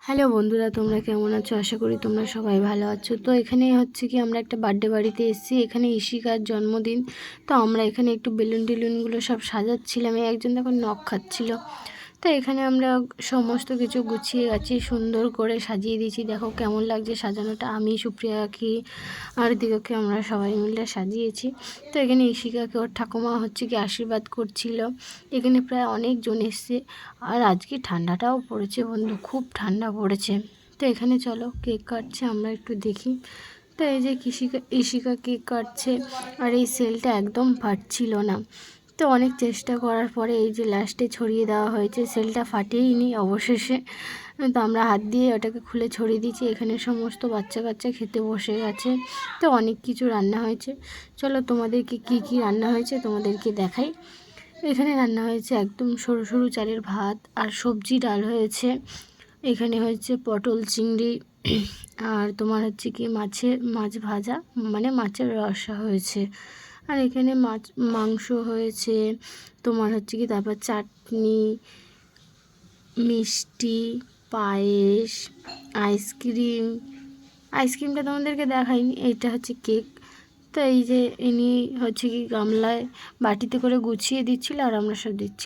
Hello বন্ধুরা, তোমরা কেমন আছো? আশা করি তোমরা সবাই ভালো আছো। তো এখানে হচ্ছে কি আমরা একটা বার্থডে বাড়িতে এসেছি। এখানে ইশিকার জন্মদিন। তো আমরা এখানে একটু বেলুন টেলুনগুলো সব সাজাচ্ছিলাম। একজন দেখো নখ খাচ্ছিল। তো এখানে আমরা সমস্ত কিছু গুছিয়ে গাছিয়ে সুন্দর করে সাজিয়ে দিয়েছি। দেখো কেমন লাগছে সাজানোটা। আমি, সুপ্রিয়াকে আর দিগকে আমরা সবাই মিলে সাজিয়েছি। তো এখানে ইশিকাকে ওর ঠাকুমা হচ্ছে কি আশীর্বাদ করছিল। এখানে প্রায় অনেকজন এসছে। আর আজকে ঠান্ডাটাও পড়েছে বন্ধু, খুব ঠান্ডা পড়েছে। তো এখানে চলো কেক কাটছে, আমরা একটু দেখি। তো এই যে ইশিকা কেক কাটছে, আর এই সেলটা একদম ফাটছিল না। তো অনেক চেষ্টা করার পরে এই যে লাস্টে ছড়িয়ে দেওয়া হয়েছে, সেলটা ফাটেইনি অবশেষে। তো আমরা হাত দিয়ে ওটাকে খুলে ছড়িয়ে দিয়েছি। এখানে সমস্ত বাচ্চা কাচ্চা খেতে বসে গেছে। তো অনেক কিছু রান্না হয়েছে। চলো তোমাদেরকে কি কি রান্না হয়েছে তোমাদেরকে দেখাই। এখানে রান্না হয়েছে একদম সরু সরু চালের ভাত, আর সবজি ডাল হয়েছে। এখানে হয়েছে পটল চিংড়ি, আর তোমার হচ্ছে কি মাছ ভাজা, মানে মাছের রসা হয়েছে। আর এখানে মাংস হয়েছে, তোমার হচ্ছে কি তারপর চাটনি, মিষ্টি, পায়েস, আইসক্রিমটা তোমাদেরকে দেখাইনি। এইটা হচ্ছে কেক। তো এই যে ইনি হচ্ছে কি গামলায় বাটিতে করে গুছিয়ে দিচ্ছিল, আর আমরা সব দিচ্ছি।